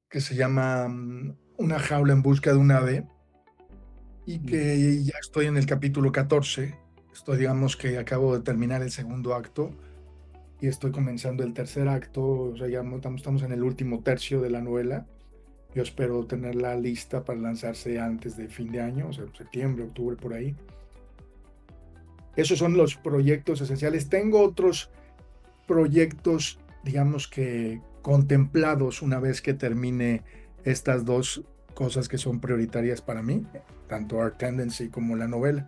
que se llama Una jaula en busca de un ave y Mm. que ya estoy en el capítulo 14. Estoy, digamos que acabo de terminar el segundo acto y estoy comenzando el tercer acto. O sea, ya estamos en el último tercio de la novela. Yo espero tenerla lista para lanzarse antes de fin de año, o sea, septiembre, octubre, por ahí. Esos son los proyectos esenciales. Tengo otros proyectos, digamos que contemplados una vez que termine estas dos cosas que son prioritarias para mí, tanto Art Tendency como la novela.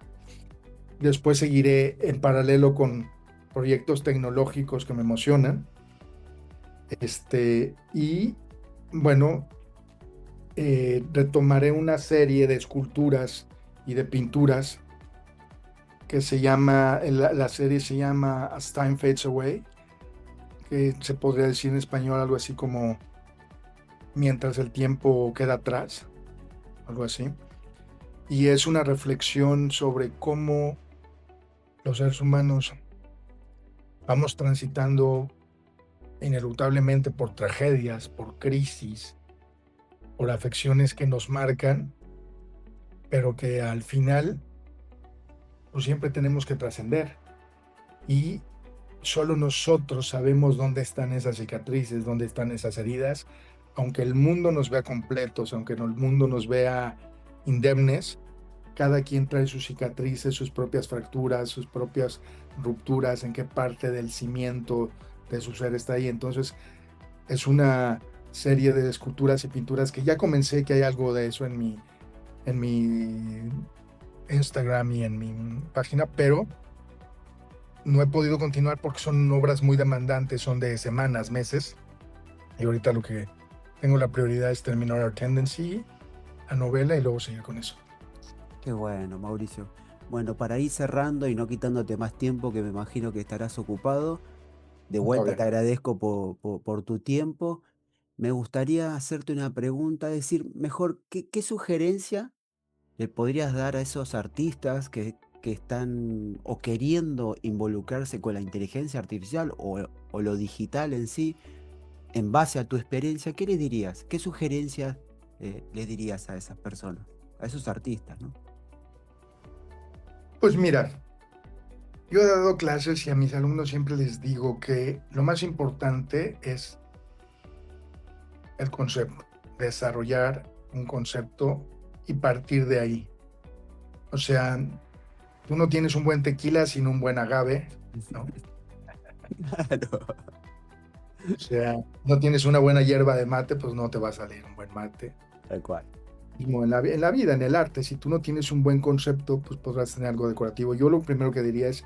Después seguiré en paralelo con proyectos tecnológicos que me emocionan. Y bueno, retomaré una serie de esculturas y de pinturas que la serie se llama As Time Fades Away, que se podría decir en español algo así como Mientras el tiempo queda atrás, algo así. Y es una reflexión sobre cómo los seres humanos vamos transitando ineluctablemente por tragedias, por crisis, por afecciones que nos marcan, pero que al final pues siempre tenemos que trascender. Y solo nosotros sabemos dónde están esas cicatrices, dónde están esas heridas, aunque el mundo nos vea completos, aunque el mundo nos vea indemnes. Cada quien trae sus cicatrices, sus propias fracturas, sus propias rupturas, en qué parte del cimiento de su ser está ahí. Entonces, es una serie de esculturas y pinturas que ya comencé, que hay algo de eso en mi Instagram y en mi página, pero no he podido continuar porque son obras muy demandantes, son de semanas, meses. Y ahorita lo que tengo la prioridad es terminar Our Tendency, la novela, y luego seguir con eso. Qué bueno, Mauricio. Bueno, para ir cerrando y no quitándote más tiempo, que me imagino que estarás ocupado, de Todo vuelta te bien. agradezco por tu tiempo. Me gustaría hacerte una pregunta, decir, mejor, ¿qué sugerencia le podrías dar a esos artistas que están o queriendo involucrarse con la inteligencia artificial o lo digital en sí, en base a tu experiencia? ¿Qué les dirías? ¿Qué sugerencias les dirías a esas personas, a esos artistas, ¿no? Pues mira, yo he dado clases y a mis alumnos siempre les digo que lo más importante es el concepto, desarrollar un concepto y partir de ahí. O sea, Tú no tienes un buen tequila sin un buen agave, ¿no? Claro, O sea, no tienes una buena hierba de mate, pues no te va a salir un buen mate. tal cual. Mismo en la vida, en el arte, si tú no tienes un buen concepto, pues podrás tener algo decorativo. Yo lo primero que diría es,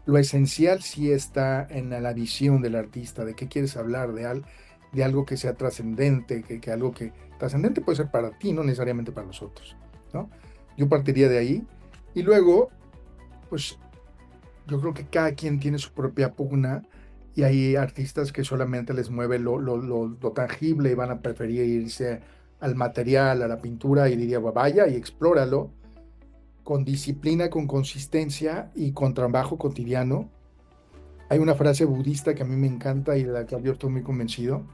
lo esencial sí está en la visión del artista, de qué quieres hablar, de algo que sea trascendente, que algo que trascendente puede ser para ti, no necesariamente para los otros, ¿no? Yo partiría de ahí y luego, pues yo creo que cada quien tiene su propia pugna y hay artistas que solamente les mueve lo tangible y van a preferir irse al material, a la pintura y diría, "Bueno, vaya y explóralo con disciplina, con consistencia y con trabajo cotidiano". Hay una frase budista que a mí me encanta y de la que yo estoy muy convencido,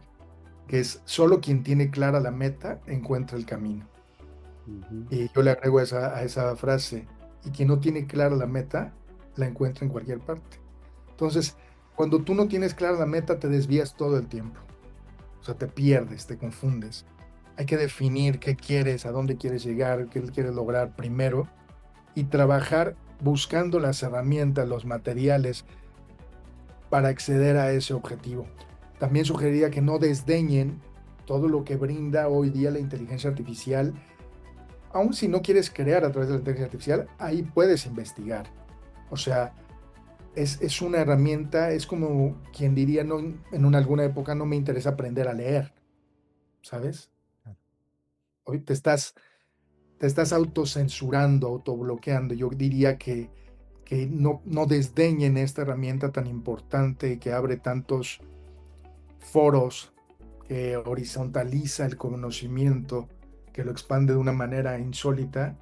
que es, solo quien tiene clara la meta encuentra el camino. Ujú. Y yo le agrego a esa frase, y quien no tiene clara la meta, la encuentra en cualquier parte. Entonces, cuando tú no tienes clara la meta, te desvías todo el tiempo. O sea, te pierdes, te confundes. Hay que definir qué quieres, a dónde quieres llegar, qué quieres lograr primero y trabajar buscando las herramientas, los materiales para acceder a ese objetivo. También sugeriría que no desdeñen todo lo que brinda hoy día la inteligencia artificial. Aun si no quieres crear a través de la inteligencia artificial, ahí puedes investigar. O sea, es una herramienta, es como quien diría, no, en alguna época no me interesa aprender a leer, ¿sabes? Hoy te estás autocensurando, autobloqueando. Yo diría que no desdeñen esta herramienta tan importante que abre tantos foros, que horizontaliza el conocimiento, que lo expande de una manera insólita.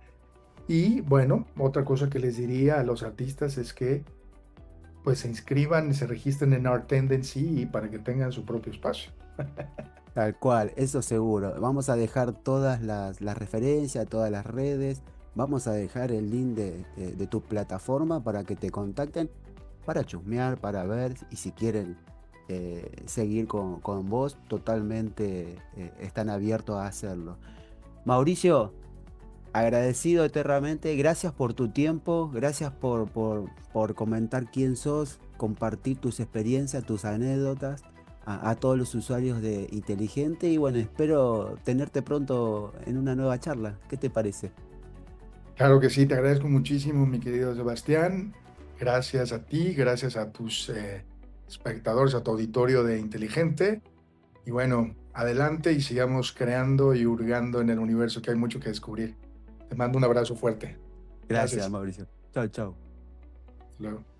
Y bueno, otra cosa que les diría a los artistas es que pues se inscriban y se registren en Art Tendency y para que tengan su propio espacio. Tal cual, eso seguro. Vamos a dejar todas las referencias, todas las redes. Vamos a dejar el link de tu plataforma para que te contacten, para chusmear, para ver y si quieren seguir con vos, totalmente están abiertos a hacerlo. Mauricio, agradecido eternamente, gracias por tu tiempo, gracias por comentar quién sos, compartir tus experiencias, tus anécdotas a todos los usuarios de Inteligente y bueno, espero tenerte pronto en una nueva charla. ¿Qué te parece? Claro que sí, te agradezco muchísimo, mi querido Sebastián. Gracias a ti, gracias a tus espectadores, a tu auditorio de Inteligente. Y bueno, adelante y sigamos creando y hurgando en el universo, que hay mucho que descubrir. Te mando un abrazo fuerte. Gracias, Gracias. Mauricio. Chao, chao. Hasta luego.